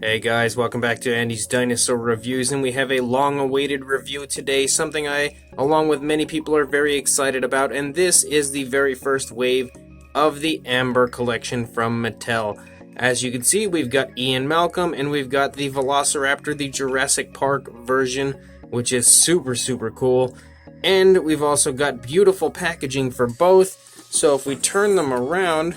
Hey guys, welcome back to Andy's Dinosaur Reviews, and we have a long-awaited review today, something I, along with many people, are very excited about, and this is the very first wave of the Amber collection from Mattel. As you can see, we've got Ian Malcolm, and we've got the Velociraptor, the Jurassic Park version, which is super cool, and we've also got beautiful packaging for both. So if we turn them around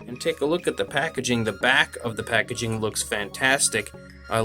and take a look at the packaging, the back of the packaging looks fantastic. I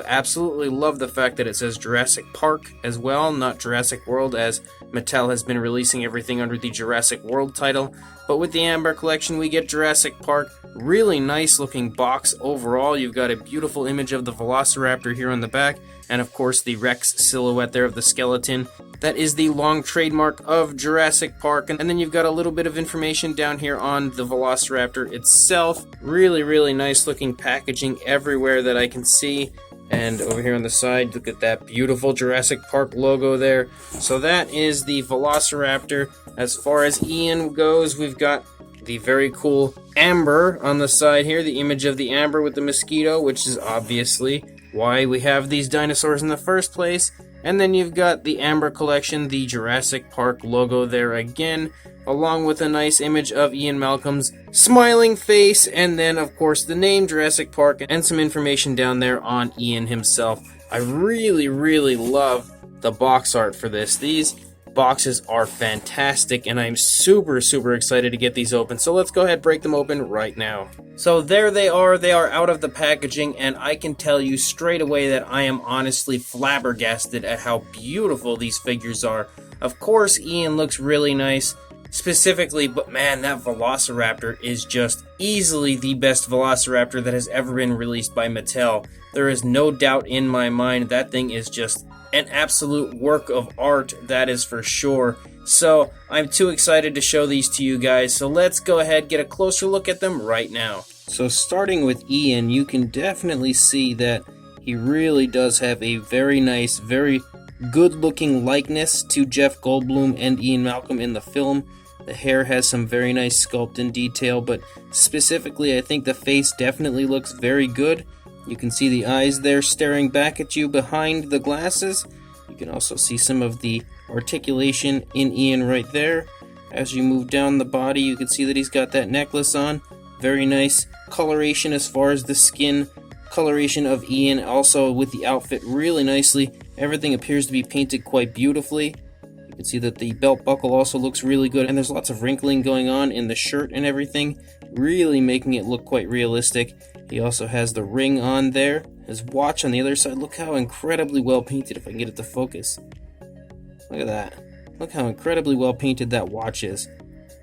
absolutely love the fact that it says Jurassic Park as well, not Jurassic World, as Mattel has been releasing everything under the Jurassic World title. But with the Amber collection, we get Jurassic Park. Really nice looking box overall. You've got a beautiful image of the Velociraptor here on the back, and of course the Rex silhouette there of the skeleton. That is the long trademark of Jurassic Park. And then you've got a little bit of information down here on the Velociraptor itself. Really nice looking packaging everywhere that I can see. And over here on the side, look at that beautiful Jurassic Park logo there. So that is the Velociraptor. As far as Ian goes, we've got the very cool Amber on the side here, the image of the Amber with the mosquito, which is obviously why we have these dinosaurs in the first place. And then you've got the Amber collection, the Jurassic Park logo there again, along with a nice image of Ian Malcolm's smiling face, and then of course the name Jurassic Park and some information down there on Ian himself. I really love the box art for this. These boxes are fantastic, and I'm super excited to get these open. So let's go ahead and break them open right now. So there they are out of the packaging, and I can tell you straight away that I am honestly flabbergasted at how beautiful these figures are. Of course, Ian looks really nice specifically, but man, that Velociraptor is just easily the best Velociraptor that has ever been released by Mattel. There is no doubt in my mind that thing is just an absolute work of art, that is for sure. So I'm too excited to show these to you guys, so let's go ahead and get a closer look at them right now. So starting with Ian, you can definitely see that he really does have a very nice, very good looking likeness to Jeff Goldblum and Ian Malcolm in the film. The hair has some very nice sculpt and detail, but specifically I think the face definitely looks very good. You can see the eyes there staring back at you behind the glasses. You can also see some of the articulation in Ian right there. As you move down the body, you can see that he's got that necklace on. Very nice coloration as far as the skin coloration of Ian, also with the outfit really nicely. Everything appears to be painted quite beautifully. You can see that the belt buckle also looks really good, and there's lots of wrinkling going on in the shirt and everything, really making it look quite realistic. He also has the ring on there. His watch on the other side, look how incredibly well painted, if I can get it to focus. Look at that. Look how incredibly well painted that watch is.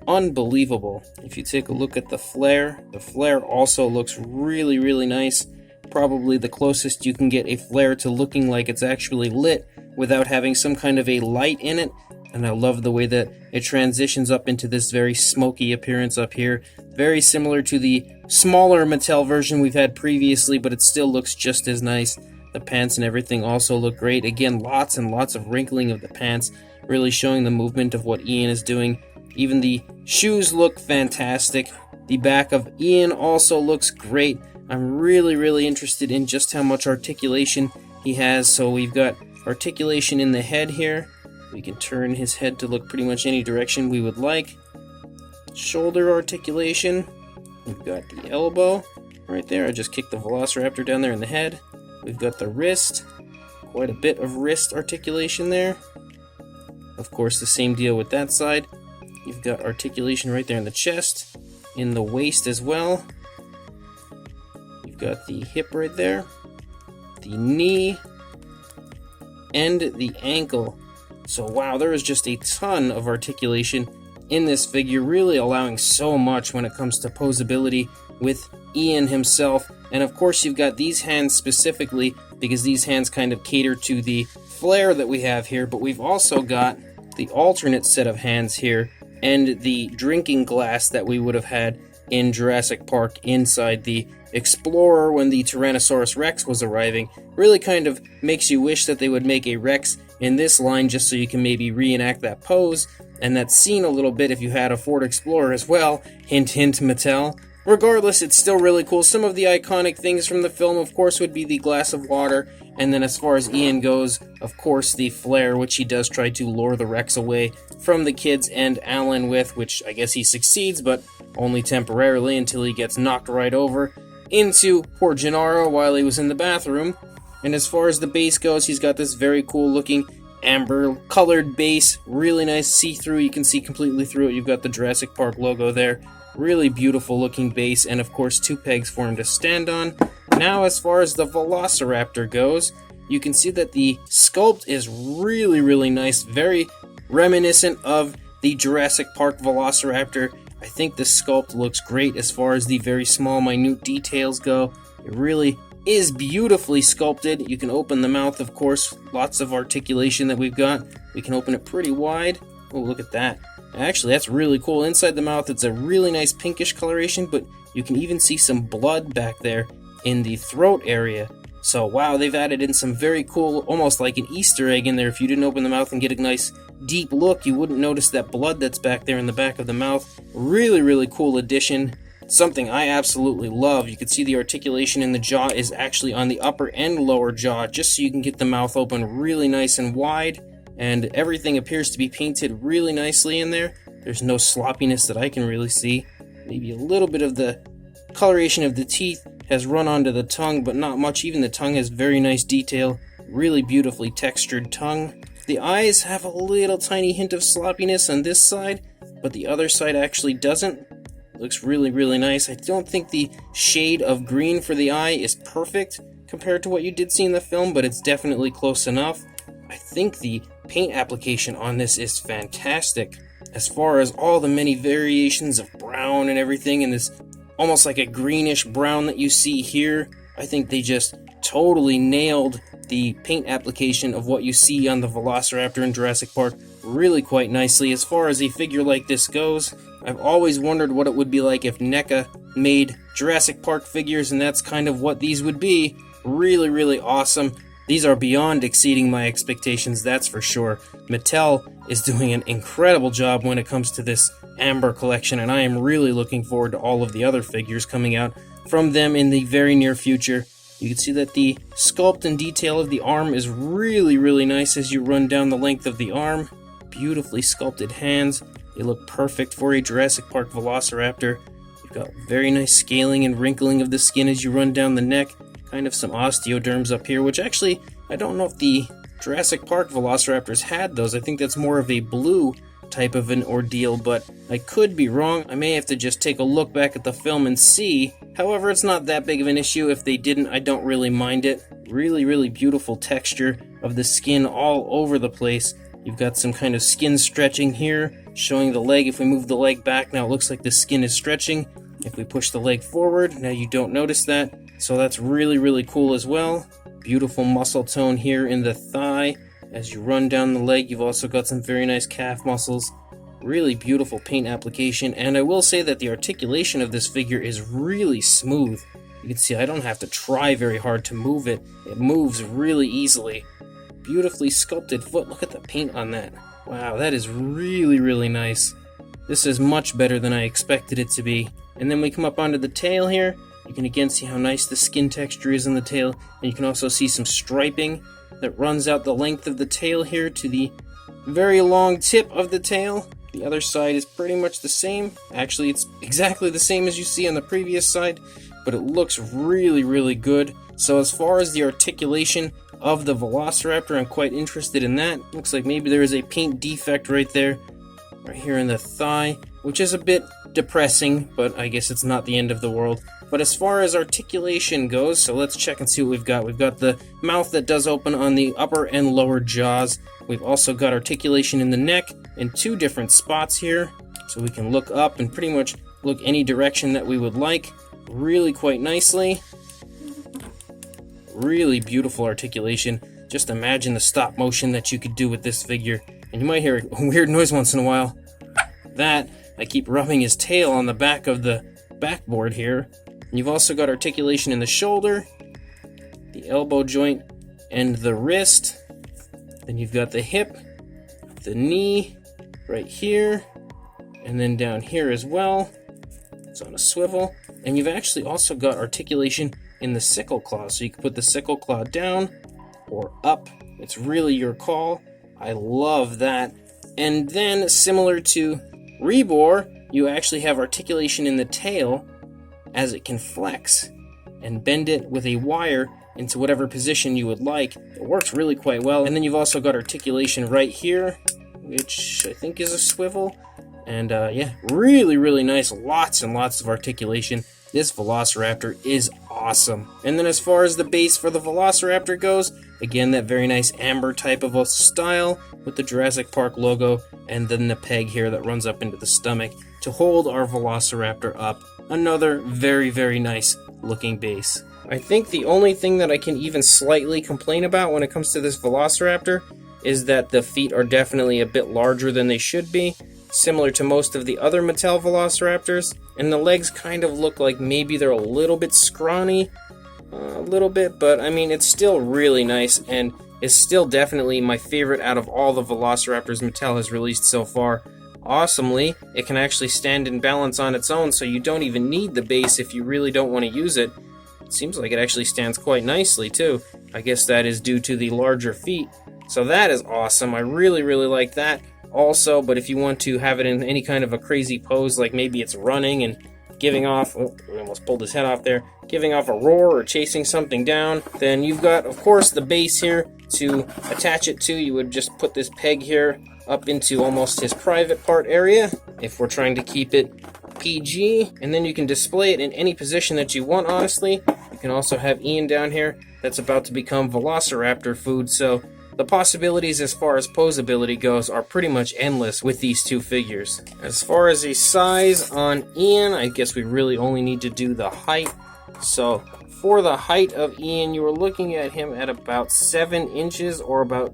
Unbelievable. If you take a look at the flare also looks really nice. Probably the closest you can get a flare to looking like it's actually lit without having some kind of a light in it. And I love the way that it transitions up into this very smoky appearance up here. Very similar to the smaller Mattel version we've had previously, but it still looks just as nice. The pants and everything also look great. Again, lots and lots of wrinkling of the pants, really showing the movement of what Ian is doing. Even the shoes look fantastic. The back of Ian also looks great. I'm really interested in just how much articulation he has. So we've got articulation in the head here. We can turn his head to look pretty much any direction we would like. Shoulder articulation. We've got the elbow right there. I just kicked the Velociraptor down there in the head. We've got the wrist. Quite a bit of wrist articulation there. Of course, the same deal with that side. You've got articulation right there in the chest, in the waist as well. You've got the hip right there, the knee, and the ankle. So wow, there is just a ton of articulation in this figure, really allowing so much when it comes to posability with Ian himself. And of course you've got these hands specifically, because these hands kind of cater to the flare that we have here, but we've also got the alternate set of hands here, and the drinking glass that we would have had in Jurassic Park inside the Explorer when the Tyrannosaurus Rex was arriving. Really kind of makes you wish that they would make a Rex in this line, just so you can maybe reenact that pose and that scene a little bit if you had a Ford Explorer as well. Hint Mattel. regardless, it's still really cool. Some of the iconic things from the film, of course, would be the glass of water, and then as far as Ian goes, of course, the flare, which he does try to lure the Rex away from the kids and Alan with, which I guess he succeeds, but only temporarily until he gets knocked right over into poor Gennaro while he was in the bathroom. And as far as the base goes, he's got this very cool looking amber colored base, really nice see-through, you can see completely through it. You've got the Jurassic Park logo there, really beautiful looking base, and of course 2 pegs for him to stand on. Now as far as the Velociraptor goes, you can see that the sculpt is really nice, very reminiscent of the Jurassic Park Velociraptor. I think the sculpt looks great as far as the very small minute details go. It really is beautifully sculpted. You can open the mouth, of course, lots of articulation that we've got. We can open it pretty wide. Oh, look at that. Actually, that's really cool. Inside the mouth, it's a really nice pinkish coloration, but you can even see some blood back there in the throat area. So, wow, they've added in some very cool, almost like an Easter egg in there. If you didn't open the mouth and get a nice deep look, you wouldn't notice that blood that's back there in the back of the mouth. Really cool addition. Something I absolutely love. You can see the articulation in the jaw is actually on the upper and lower jaw, just so you can get the mouth open really nice and wide, and everything appears to be painted really nicely in there. There's no sloppiness that I can really see. Maybe a little bit of the coloration of the teeth has run onto the tongue, but not much. Even the tongue has very nice detail, really beautifully textured tongue. The eyes have a little tiny hint of sloppiness on this side, but the other side actually doesn't. Looks really nice. I don't think the shade of green for the eye is perfect compared to what you did see in the film, but it's definitely close enough. I think the paint application on this is fantastic. As far as all the many variations of brown and everything, and this almost like a greenish brown that you see here, I think they just totally nailed the paint application of what you see on the Velociraptor in Jurassic Park really quite nicely. As far as a figure like this goes, I've always wondered what it would be like if NECA made Jurassic Park figures, and that's kind of what these would be. Really awesome. These are beyond exceeding my expectations, that's for sure. Mattel is doing an incredible job when it comes to this Amber collection, and I am really looking forward to all of the other figures coming out from them in the very near future. You can see that the sculpt and detail of the arm is really nice as you run down the length of the arm. Beautifully sculpted hands. They look perfect for a Jurassic Park Velociraptor. You've got very nice scaling and wrinkling of the skin as you run down the neck. Kind of some osteoderms up here, which actually, I don't know if the Jurassic Park Velociraptors had those. I think that's more of a blue type of an ordeal, but I could be wrong. I may have to just take a look back at the film and see. However, it's not that big of an issue. If they didn't, I don't really mind it. Really beautiful texture of the skin all over the place. You've got some kind of skin stretching here, showing the leg. If we move the leg back, now it looks like the skin is stretching. If we push the leg forward, now you don't notice that. So that's really cool as well. Beautiful muscle tone here in the thigh. As you run down the leg, you've also got some very nice calf muscles. Really beautiful paint application, and I will say that the articulation of this figure is really smooth. You can see I don't have to try very hard to move it. It moves really easily. Beautifully sculpted foot. Look at the paint on that. Wow, that is really nice. This is much better than I expected it to be. And then we come up onto the tail here. You can again see how nice the skin texture is in the tail, and you can also see some striping that runs out the length of the tail here to the very long tip of the tail. The other side is pretty much the same. Actually, it's exactly the same as you see on the previous side, but it looks really good. So as far as the articulation of the Velociraptor, I'm quite interested in that. Looks like maybe there is a paint defect right there, right here in the thigh, which is a bit depressing, but I guess it's not the end of the world. But as far as articulation goes, so let's check and see what we've got. We've got the mouth that does open on the upper and lower jaws. We've also got articulation in the neck in 2 different spots here, so we can look up and pretty much look any direction that we would like. Really quite nicely. Really beautiful articulation. Just imagine the stop motion that you could do with this figure. And you might hear a weird noise once in a while. That, I keep rubbing his tail on the back of the backboard here. And you've also got articulation in the shoulder, the elbow joint, and the wrist. Then you've got the hip, the knee, right here, and then down here as well. It's on a swivel. And you've actually also got articulation in the sickle claw. So you can put the sickle claw down or up. It's really your call. I love that. And then, similar to Rebor, you actually have articulation in the tail as it can flex and bend it with a wire into whatever position you would like. It works really quite well. And then you've also got articulation right here, which I think is a swivel. And yeah, really, really nice. Lots and lots of articulation. This Velociraptor is awesome. And then as far as the base for the Velociraptor goes, again, that very nice amber type of a style with the Jurassic Park logo, and then the peg here that runs up into the stomach to hold our Velociraptor up. Another very, very nice looking base. I think the only thing that I can even slightly complain about when it comes to this Velociraptor is that the feet are definitely a bit larger than they should be, similar to most of the other Mattel Velociraptors, and the legs kind of look like maybe they're a little bit scrawny, a little bit, but I mean, it's still really nice, and is still definitely my favorite out of all the Velociraptors Mattel has released so far. Awesomely, it can actually stand and balance on its own, so you don't even need the base if you really don't want to use it. It seems like it actually stands quite nicely too. I guess that is due to the larger feet. So that is awesome. I really, really like that. Also, but if you want to have it in any kind of a crazy pose, like maybe it's running and giving off, oh, I almost pulled his head off there, giving off a roar or chasing something down, then you've got, of course, the base here to attach it to. You would just put this peg here up into almost his private part area, if we're trying to keep it PG, and then you can display it in any position that you want, honestly. You can also have Ian down here that's about to become Velociraptor food, so the possibilities as far as posability goes are pretty much endless with these two figures. As far as the size on Ian, I guess we really only need to do the height. So for the height of Ian, you were looking at him at about 7 inches or about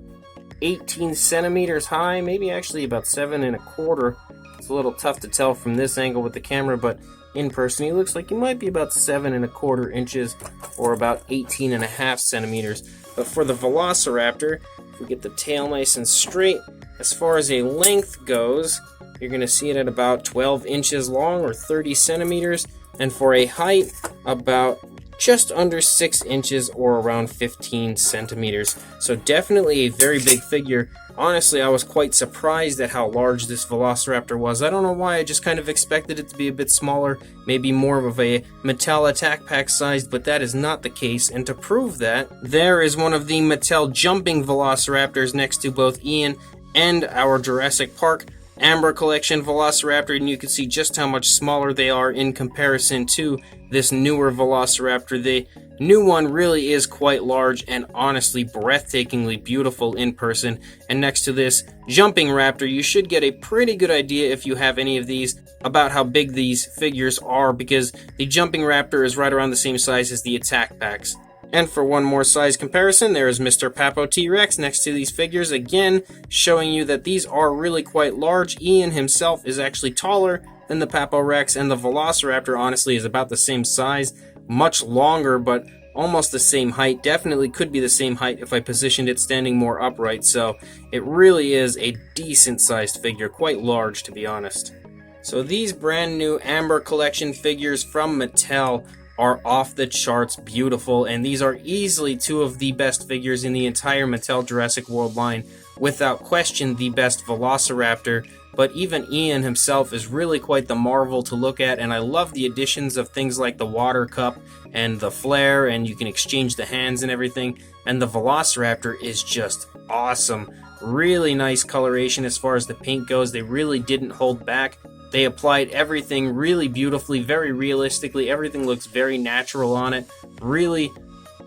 18 centimeters high, maybe actually about 7 1/4. It's a little tough to tell from this angle with the camera, but in person he looks like he might be about 7 1/4 inches or about 18.5 centimeters. But for the Velociraptor, if we get the tail nice and straight, as far as a length goes, you're going to see it at about 12 inches long or 30 centimeters, and for a height, about just under 6 inches or around 15 centimeters. So definitely a very big figure. Honestly, I was quite surprised at how large this Velociraptor was. I don't know why, I just kind of expected it to be a bit smaller, maybe more of a Mattel Attack Pack sized, but that is not the case. And to prove that, there is one of the Mattel jumping Velociraptors next to both Ian and our Jurassic Park Amber Collection Velociraptor, and you can see just how much smaller they are in comparison to this newer Velociraptor. The new one really is quite large and honestly breathtakingly beautiful in person. And next to this Jumping Raptor, you should get a pretty good idea if you have any of these about how big these figures are, because the Jumping Raptor is right around the same size as the Attack Packs. And for one more size comparison, there is Mr. Papo T-Rex next to these figures, again showing you that these are really quite large. Ian himself is actually taller than the Papo Rex, and the Velociraptor honestly is about the same size, much longer, but almost the same height. Definitely could be the same height if I positioned it standing more upright, so it really is a decent sized figure, quite large to be honest. So these brand new Amber Collection figures from Mattel are off the charts beautiful, and these are easily two of the best figures in the entire Mattel Jurassic World line. Without question, the best Velociraptor, but even Ian himself is really quite the marvel to look at, and I love the additions of things like the water cup and the flare, and you can exchange the hands and everything, and the Velociraptor is just awesome. Really nice coloration as far as the paint goes. They really didn't hold back. They applied everything really beautifully, very realistically. Everything looks very natural on it. Really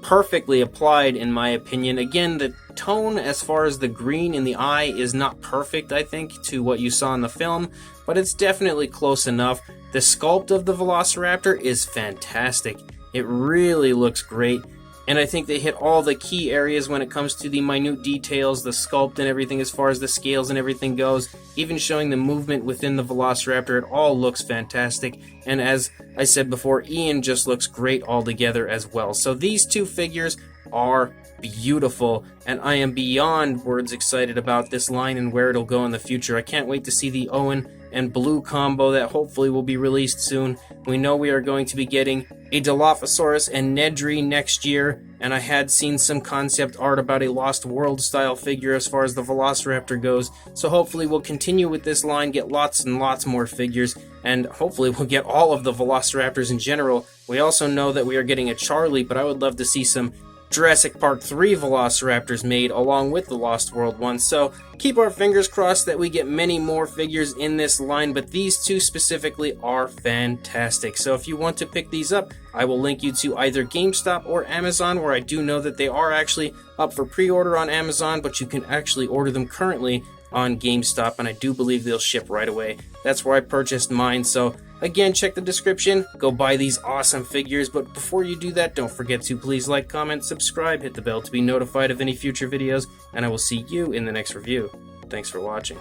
perfectly applied, in my opinion. Again, the tone as far as the green in the eye is not perfect, I think, to what you saw in the film, but it's definitely close enough. The sculpt of the Velociraptor is fantastic. It really looks great. And I think they hit all the key areas when it comes to the minute details, the sculpt and everything as far as the scales and everything goes. Even showing the movement within the Velociraptor, it all looks fantastic. And as I said before, Ian just looks great altogether as well. So these two figures are beautiful, and I am beyond words excited about this line and where it'll go in the future. I can't wait to see the Owen and blue combo that hopefully will be released soon. We know we are going to be getting a Dilophosaurus and Nedry next year, and I had seen some concept art about a Lost World style figure as far as the Velociraptor goes, so hopefully we'll continue with this line, get lots and lots more figures, and hopefully we'll get all of the Velociraptors in general. We also know that we are getting a Charlie, but I would love to see some Jurassic Park 3 Velociraptors made along with the Lost World one, so keep our fingers crossed that we get many more figures in this line, but these two specifically are fantastic. So if you want to pick these up, I will link you to either GameStop or Amazon, where I do know that they are actually up for pre-order on Amazon, but you can actually order them currently on GameStop, and I do believe they'll ship right away. That's where I purchased mine, so again, check the description, go buy these awesome figures, but before you do that, don't forget to please like, comment, subscribe, hit the bell to be notified of any future videos, and I will see you in the next review. Thanks for watching.